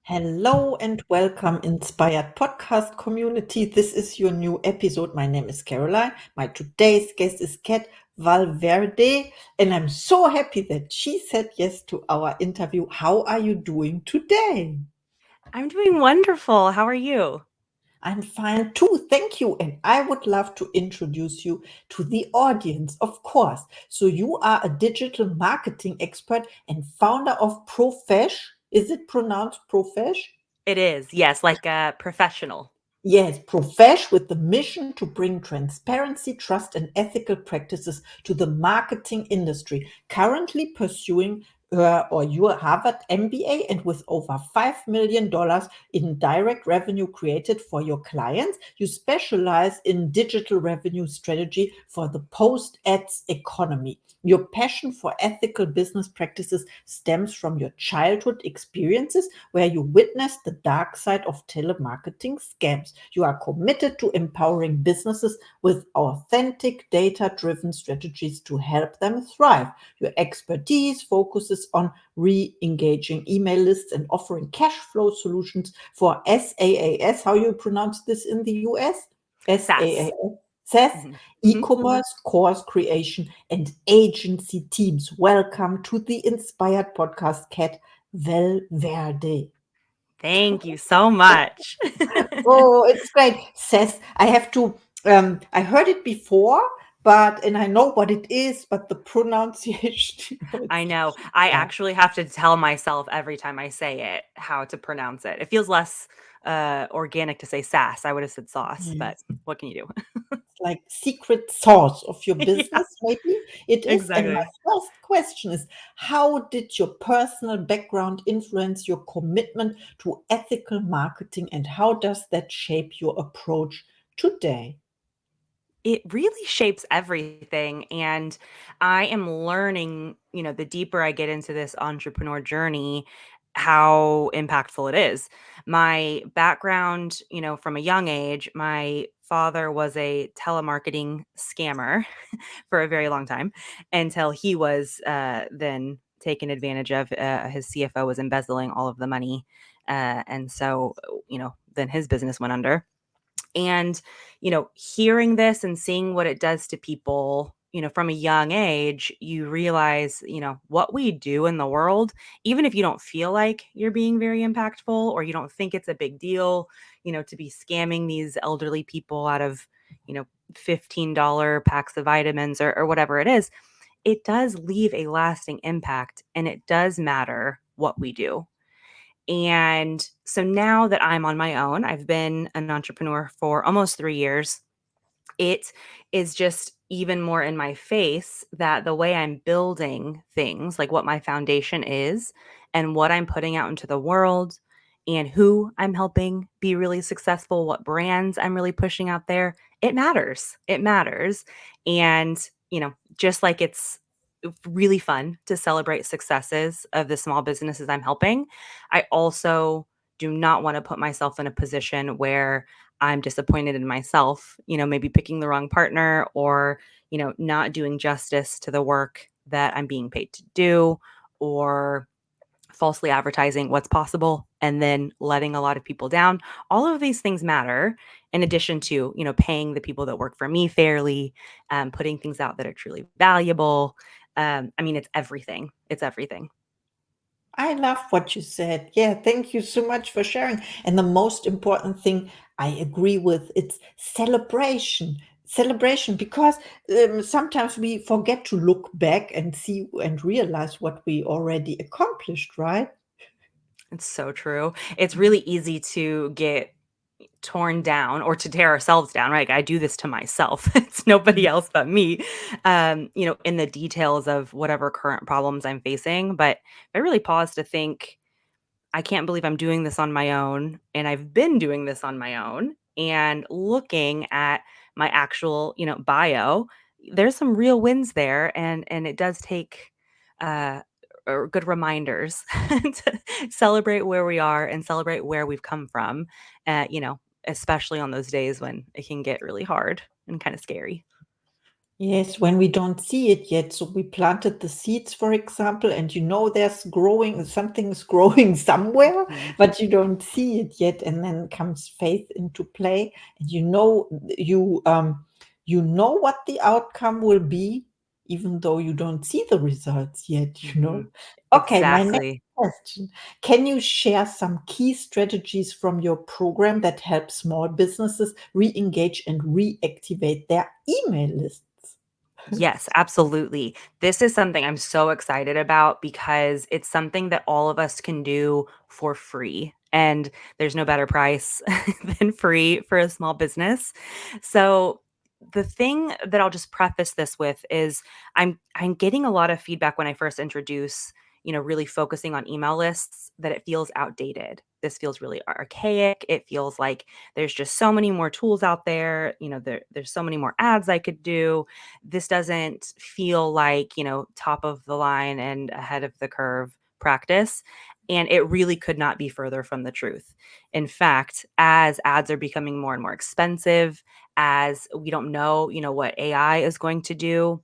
Hello and welcome, Inspired Podcast community. This is your new episode. My name is Caroline. My today's guest is Cat Valverde, and I'm so happy that she said yes to our interview. How are you doing today? I'm doing wonderful. How are you? I'm fine too, thank you. And I would love to introduce you to the audience, of course. So, you are a digital marketing expert and founder of Profesh. Is it pronounced Profesh? It is, yes, like a professional. Yes, Profesh with the mission to bring transparency, trust, and ethical practices to the marketing industry. Currently pursuing your Harvard MBA and with over $5 million in direct revenue created for your clients, you specialize in digital revenue strategy for the post ads economy. Your passion for ethical business practices stems from your childhood experiences where you witnessed the dark side of telemarketing scams. You are committed to empowering businesses with authentic, data driven strategies to help them thrive. Your expertise focuses on re engaging email lists and offering cash flow solutions for SaaS. How you pronounce this in the US? SaaS. SaaS, Mhm. e Mhm. commerce, course creation, and agency teams. Welcome to the Inspired Podcast, Cat Valverde. Thank you so much. Oh, it's great. Says I have to I heard it before, and I know what it is, but the pronunciation, I it's know. I yeah. actually have to tell myself every time I say it how to pronounce it. It feels less organic to say sass. I would have said sauce, but Yes. what can you It's like secret sauce of your do? Yeah, business, maybe it is. And my exactly. first question is, how did your personal background influence your commitment to ethical marketing, and how does that shape your approach today? It really shapes everything, and I am learning, the deeper I get into this entrepreneur journey, how impactful it is. My background, from a young age, my father was a telemarketing scammer for a very long time until he was then taken advantage of. His CFO was embezzling all of the money. And so, then his business went under, and, hearing this and seeing what it does to people, from a young age, you realize, what we do in the world, even if you don't feel like you're being very impactful or you don't think it's a big deal, to be scamming these elderly people out of, $15 packs of vitamins or whatever it is, it does leave a lasting impact and it does matter what we do. And so now that I'm on my own, I've been an entrepreneur for almost 3 years. It is just even more in my face that the way I'm building things, like what my foundation is and what I'm putting out into the world and who I'm helping be really successful, what brands I'm really pushing out there, it matters. It matters. And, just like it's really fun to celebrate successes of the small businesses I'm helping, I also do not want to put myself in a position where I'm disappointed in myself, maybe picking the wrong partner or, not doing justice to the work that I'm being paid to do, or falsely advertising what's possible and then letting a lot of people down. All of these things matter in addition to, paying the people that work for me fairly, putting things out that are truly valuable. I mean, it's everything. It's everything. I love what you said. Yeah, thank you so much for sharing. And the most important thing I agree with, it's celebration. Celebration, because sometimes we forget to look back and see and realize what we already accomplished, right? It's so true. It's really easy to get torn down or to tear ourselves down, right? Like, I do this to myself. It's nobody else but me, in the details of whatever current problems I'm facing. But I really pause to think, I can't believe I'm doing this on my own. And I've been doing this on my own. And looking at my actual, bio, there's some real wins there. And it does take uh good reminders to celebrate where we are and celebrate where we've come from. Especially on those days when it can get really hard and kind of scary. Yes, when we don't see it yet. So we planted the seeds, for example, and there's growing, something is growing somewhere, Mhm. but you don't see it yet. And then comes faith into play, and you know what the outcome will be, even though you don't see the results yet. Mhm. Okay, my next Exactly. question. Can you share some key strategies from your program that help small businesses re-engage and reactivate their email lists? Yes, absolutely. This is something I'm so excited about because it's something that all of us can do for free. And there's no better price than free for a small business. So the thing that I'll just preface this with is I'm getting a lot of feedback when I first introduce, really focusing on email lists that it feels outdated. This feels really archaic. It feels like there's just so many more tools out there. There's so many more ads I could do. This doesn't feel like, top of the line and ahead of the curve practice. And it really could not be further from the truth. In fact, as ads are becoming more and more expensive, as we don't know, what AI is going to do,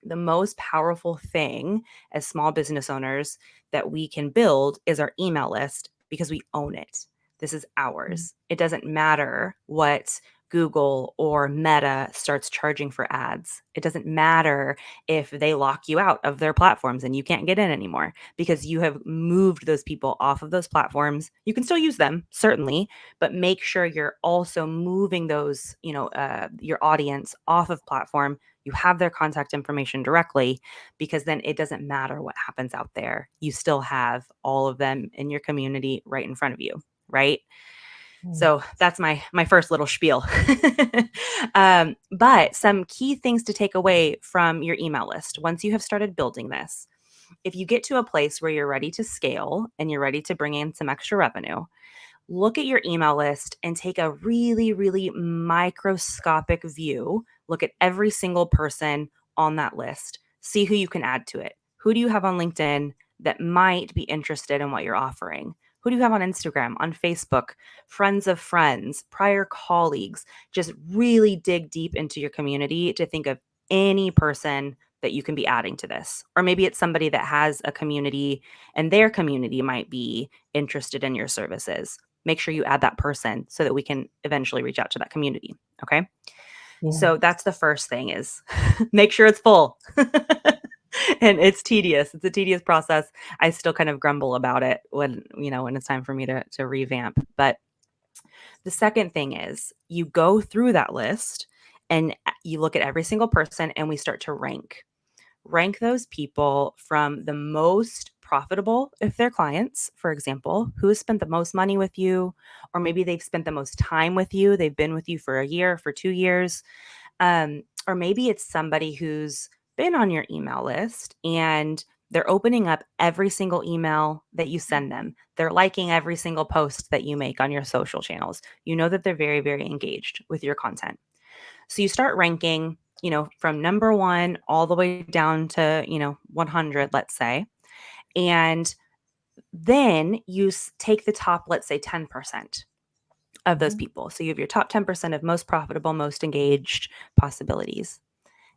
the most powerful thing as small business owners that we can build is our email list because we own it. This is Mm. ours. It doesn't matter what Google or Meta starts charging for ads. It doesn't matter if they lock you out of their platforms and you can't get in anymore because you have moved those people off of those platforms. You can still use them, certainly, but make sure you're also moving those, your audience off of platform. You have their contact information directly because then it doesn't matter what happens out there. You still have all of them in your community right in front of you, right? So Yes. that's my first little spiel. But some key things to take away from your email list once you have started building this. If you get to a place where you're ready to scale and you're ready to bring in some extra revenue, look at your email list and take a really, really microscopic view. Look at every single person on that list. See who you can add to it. Who do you have on LinkedIn that might be interested in what you're offering? Who do you have on Instagram, on Facebook, friends of friends, prior colleagues? Just really dig deep into your community to think of any person that you can be adding to this. Or maybe it's somebody that has a community and their community might be interested in your services. Make sure you add that person so that we can eventually reach out to that community. Okay. So Yes. that's the first thing is make sure it's full. And it's tedious. It's a tedious process. I still kind of grumble about it when it's time for me to revamp. But the second thing is you go through that list and you look at every single person and we start to rank those people from the most profitable if they're clients, for example, who has spent the most money with you, or maybe they've spent the most time with you. They've been with you for a year, for 2 years. Or maybe it's somebody who's been on your email list and they're opening up every single email that you send them. They're liking every single post that you make on your social channels. You know that they're very, very engaged with your content. So you start ranking, from number one all the way down to, 100, let's say. And then you take the top, let's say 10% of those Mhm. people. So you have your top 10% of most profitable, most engaged possibilities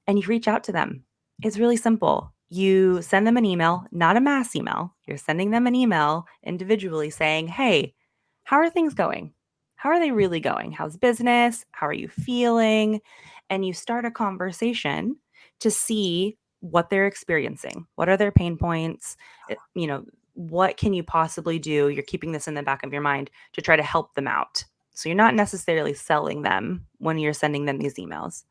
and you reach out to them. It's really simple. You send them an email, not a mass email. You're sending them an email individually saying, "Hey, how are things going? How are they really going? How's business? How are you feeling?" And you start a conversation to see what they're experiencing. What are their pain points? What can you possibly do? You're keeping this in the back of your mind to try to help them out. So you're not necessarily selling them when you're sending them these emails.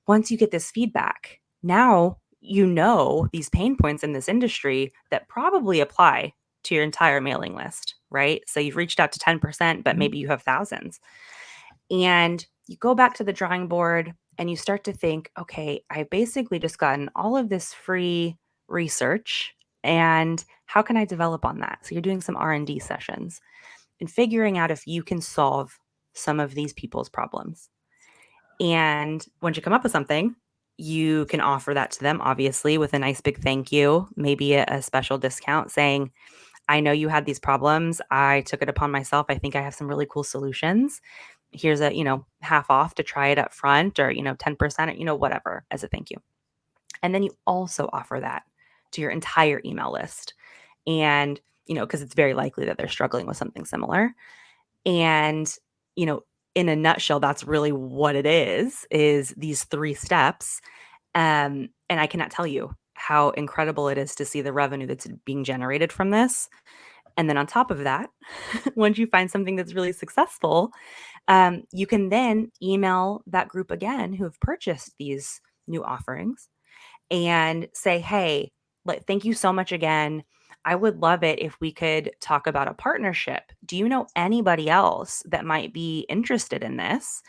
Once you get this feedback, now you know these pain points in this industry that probably apply to your entire mailing list, right? So you've reached out to 10%, but maybe you have thousands. And you go back to the drawing board and you start to think, okay, I basically just gotten all of this free research and how can I develop on that? So you're doing some R&D sessions and figuring out if you can solve some of these people's problems. And once you come up with something, you can offer that to them, obviously, with a nice big thank you, maybe a special discount saying, I know you had these problems. I took it upon myself. I think I have some really cool solutions. here's a, half off to try it up front, or, 10% or, whatever, as a thank you. And then you also offer that to your entire email list. And, because it's very likely that they're struggling with something similar. And, you know, in a nutshell, that's really what it is these 3 steps. And I cannot tell you how incredible it is to see the revenue that's being generated from this. And then on top of that, once you find something that's really successful, you can then email that group again who have purchased these new offerings and say, hey, thank you so much again. I would love it if we could talk about a partnership. Do you know anybody else that might be interested in this?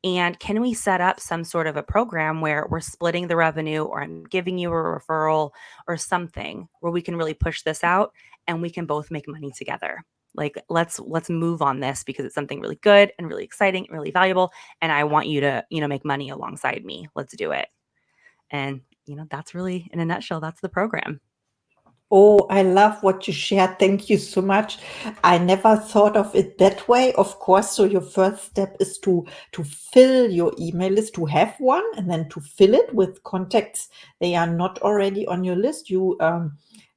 And can we set up some sort of a program where we're splitting the revenue, or I'm giving you a referral or something where we can really push this out and we can both make money together? Like, let's move on this because it's something really good and really exciting, really valuable, and I want you to, make money alongside me. Let's do it. And, that's really, in a nutshell, that's the program. Oh, I love what you shared. Thank you so much. I never thought of it that way. Of course, so your first step is to fill your email list, to have one, and then to fill it with contacts they are not already on your list. You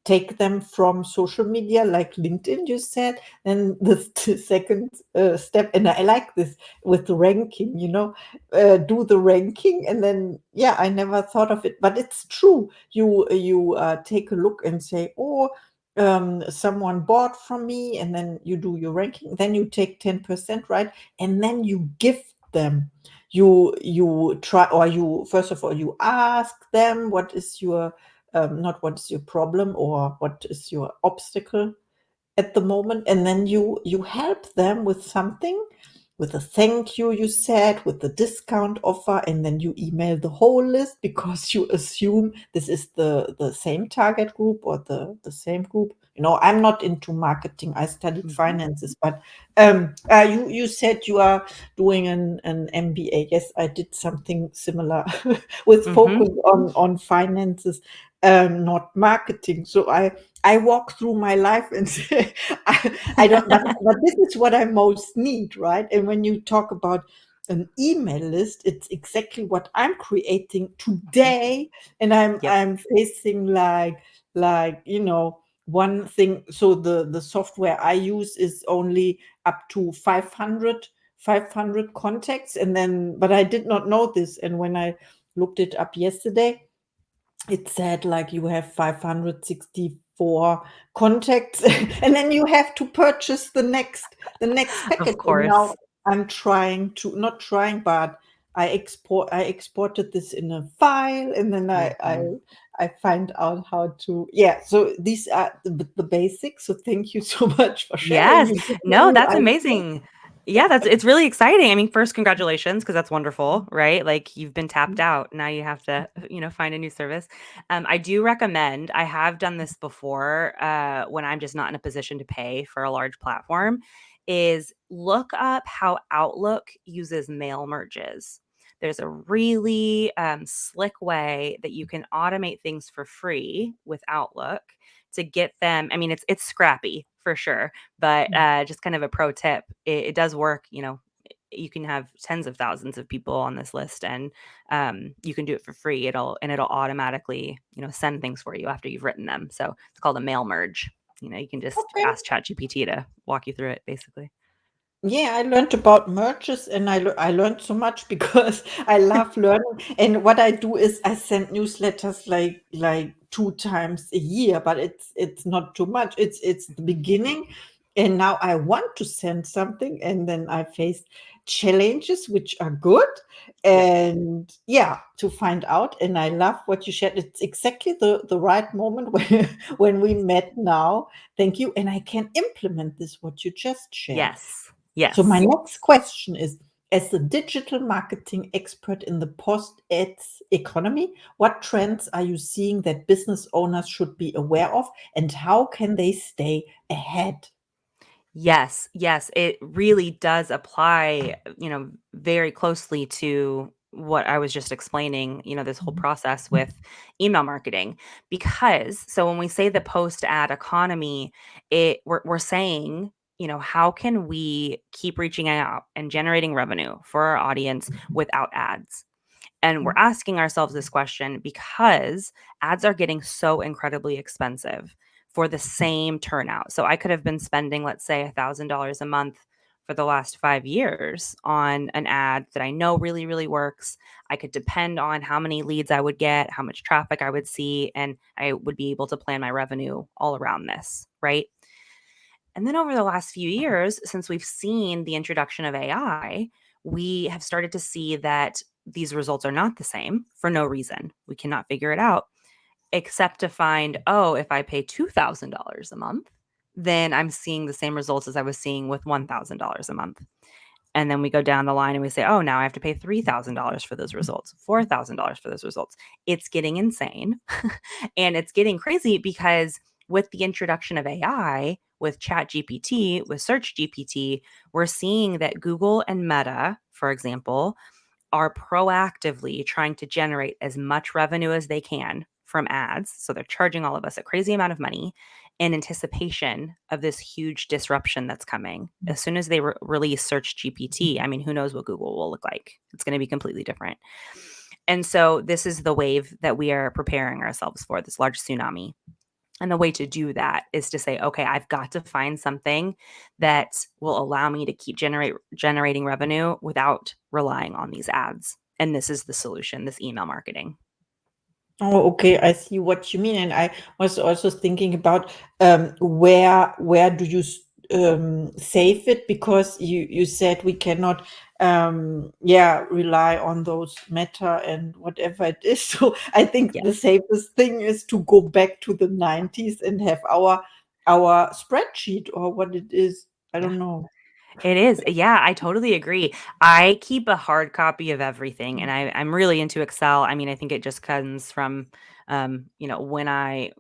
take them from social media like LinkedIn, you said. Then the second step, and I like this with the ranking, do the ranking, and then yeah, I never thought of it, but it's true. You take a look and say, oh, someone bought from me, and then you do your ranking. Then you take 10%, right, and then you give them. You try, or you first of all you ask them what is your not what is your problem or what is your obstacle at the moment, and then you help them with something, with a thank you, you said, with the discount offer, and then you email the whole list because you assume this is the same target group or the same group. I'm not into marketing, I studied Mhm. finances, but you said you are doing an MBA. Yes, I did something similar with Mhm. focus on finances, not marketing. So I walk through my life and say, I don't, but this is what I most need, right? And when you talk about an email list, it's exactly what I'm creating today, and I'm Yep. I'm facing like one thing. So the software I use is only up to 500 contacts, and then but I did not know this, and when I looked it up yesterday, it said like you have 564 contacts and then you have to purchase the next package. Of And now course. I'm trying to, not trying, but I exported this in a file, and then I I Mhm. I find out how to, yeah. So these are the basics. So thank you so much for sharing. Yes. You give me No, new that's ideas. amazing. Yeah, it's really exciting. I mean, first, congratulations, because that's wonderful, right? Like, you've been tapped out. Now you have to, find a new service. I do recommend, I have done this before, when I'm just not in a position to pay for a large platform, is look up how Outlook uses mail merges. There's a really slick way that you can automate things for free with Outlook to get them. I mean, it's scrappy for sure, but just kind of a pro tip, it does work. You can have tens of thousands of people on this list, and you can do it for free. It'll automatically, send things for you after you've written them. So it's called a mail merge. You can just Okay. ask ChatGPT to walk you through it, basically. Yeah, I learned about merges, and I learned so much because I love learning. And what I do is I send newsletters like 2 times a year, but it's not too much. It's the Mhm. beginning, and now I want to send something, and then I face challenges which are good, Yep. and yeah, to find out. And I love what you shared. It's exactly the right moment when we met now. Thank you, and I can implement this what you just shared. Yes. So my Yes. next question is, as a digital marketing expert in the post-ads economy, what trends are you seeing that business owners should be aware of, and how can they stay ahead? Yes, yes, it really does apply, very closely to what I was just explaining, this whole Mhm. process with email marketing. Because so when we say the post ad economy, we're saying how can we keep reaching out and generating revenue for our audience without ads? And we're asking ourselves this question because ads are getting so incredibly expensive for the same turnout. So I could have been spending, let's say, $1,000 a month for the last 5 years on an ad that I know really, really works. I could depend on how many leads I would get, how much traffic I would see, and I would be able to plan my revenue all around this, right? And then over the last few years, since we've seen the introduction of AI, we have started to see that these results are not the same for no reason. We cannot figure it out except to find, oh, if I pay $2,000 a month, then I'm seeing the same results as I was seeing with $1,000 a month. And then we go down the line and we say, oh, now I have to pay $3,000 for those results, $4,000 for those results. It's getting insane. And it's getting crazy because with the introduction of AI, with Chat GPT, with Search GPT, we're seeing that Google and Meta, for example, are proactively trying to generate as much revenue as they can from ads. So they're charging all of us a crazy amount of money in anticipation of this huge disruption that's coming. As soon as they release Search GPT, I mean, who knows what Google will look like? It's going to be completely different. And so this is the wave that we are preparing ourselves for, this large tsunami. And the way to do that is to say, okay, I've got to find something that will allow me to keep generating revenue without relying on these ads. And this is the solution, this email marketing. Oh, okay. I see what you mean. And I was also thinking about where do you save it? Because you said we cannot rely on those Meta and whatever it is. So I think the Yes. safest thing is to go back to the 90s and have our spreadsheet or what it is. I Yeah. don't know. It is. Yeah, I totally agree. I keep a hard copy of everything and I'm really into Excel. I mean, I think it just comes from, when I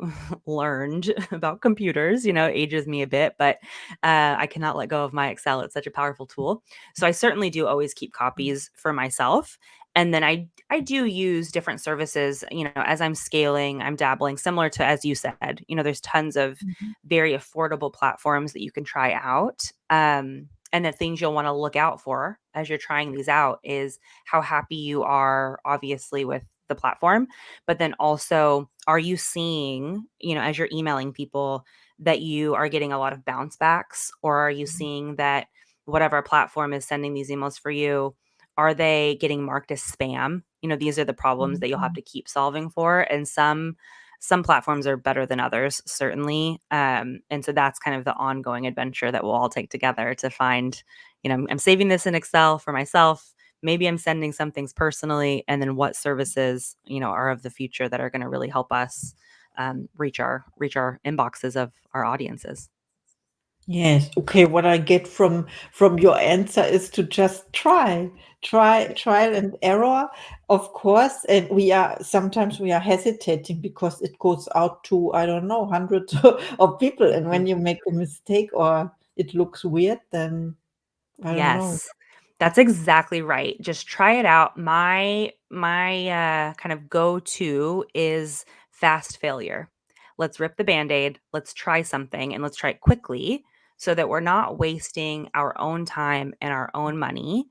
learned about computers, ages me a bit, but I cannot let go of my Excel. It's such a powerful tool. So I certainly do always keep copies for myself. And then I do use different services, as I'm scaling, I'm dabbling similar to, as you said, there's tons of Mhm. very affordable platforms that you can try out. And the things you'll want to look out for as you're trying these out is how happy you are, obviously, with the platform. But then also, are you seeing, as you're emailing people, that you are getting a lot of bounce backs? Or are you seeing that whatever platform is sending these emails for you, are they getting marked as spam? These are the problems that you'll have Mhm. to keep solving for. And some platforms are better than others, certainly. And so that's kind of the ongoing adventure that we'll all take together to find, I'm saving this in Excel for myself. Maybe I'm sending some things personally, and then what services, are of the future that are going to really help us reach our inboxes of our audiences. Yes. Okay. What I get from your answer is to just trial and error, of course. And sometimes we are hesitating because it goes out to, I don't know, hundreds of people. And when Mhm. you make a mistake or it looks weird, then I don't know. Yes. That's exactly right. Just try it out. My kind of go-to is fast failure. Let's rip the Band-Aid, let's try something, and let's try it quickly so that we're not wasting our own time and our own money.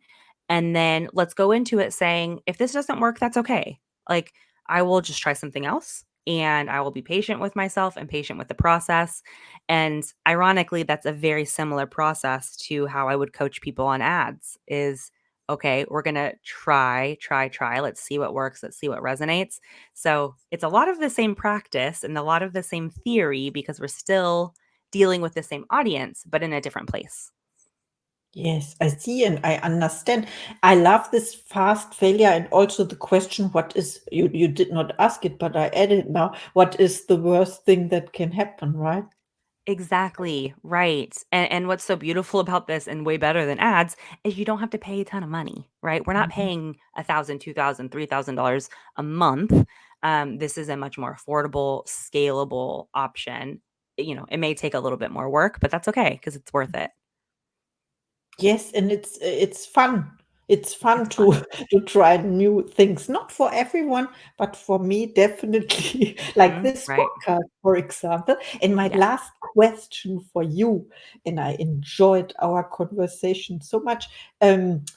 And then let's go into it saying, if this doesn't work, that's okay. Like, I will just try something else and I will be patient with myself and patient with the process. And ironically, that's a very similar process to how I would coach people on ads is, okay, we're going to try. Let's see what works. Let's see what resonates. So it's a lot of the same practice and a lot of the same theory because we're still dealing with the same audience, but in a different place. Yes, I see and I understand. I love this fast failure and also the question, what is, you did not ask it, but I added now, what is the worst thing that can happen, right? Exactly, right, and what's so beautiful about this and way better than ads is you don't have to pay a ton of money, right? We're not Mhm. paying 1,000, 2,000, $3,000 a month. This is a much more affordable, scalable option. It may take a little bit more work, but that's okay because it's worth it. Yes, and it's fun. It's fun It's fun. to try new things. Not for everyone, but for me, definitely, like Mhm, this right. podcast, for example. And my Yeah. last question for you, and I enjoyed our conversation so much.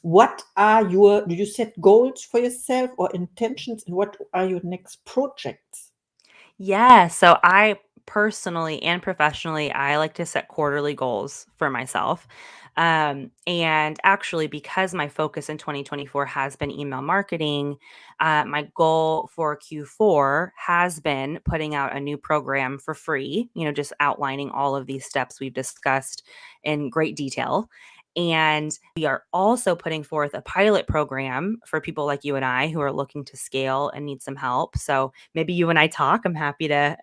What are your, do you set goals for yourself or intentions, and what are your next projects? Yeah, so I personally and professionally, I like to set quarterly goals for myself. And actually, because my focus in 2024 has been email marketing, my goal for Q4 has been putting out a new program for free, just outlining all of these steps we've discussed in great detail. And we are also putting forth a pilot program for people like you and I who are looking to scale and need some help. So maybe you and I talk. I'm happy to,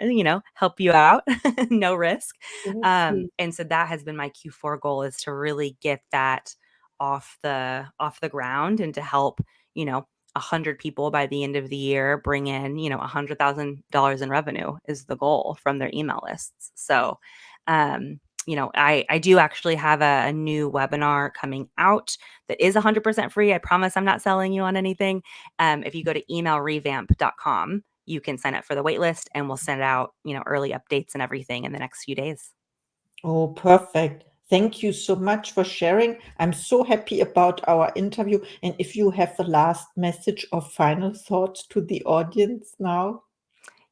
help you out, no risk. Yes. And so that has been my Q4 goal is to really get that off the ground and to help, 100 people by the end of the year bring in, $100,000 in revenue is the goal from their email lists. So, I do actually have a new webinar coming out that is 100% free. I promise I'm not selling you on anything. If you go to emailrevamp.com, you can sign up for the waitlist and we'll send out, early updates and everything in the next few days. Oh, perfect. Thank you so much for sharing. I'm so happy about our interview. And if you have a last message or final thoughts to the audience now.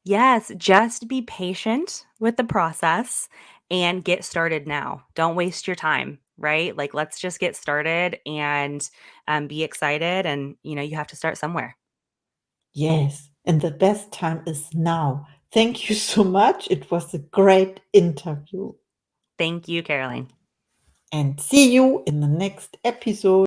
Yes, just be patient with the process and get started now. Don't waste your time, right? Like, let's just get started and be excited. And, you have to start somewhere. Yes, and the best time is now. Thank you so much. It was a great interview. Thank you, Caroline. And see you in the next episode.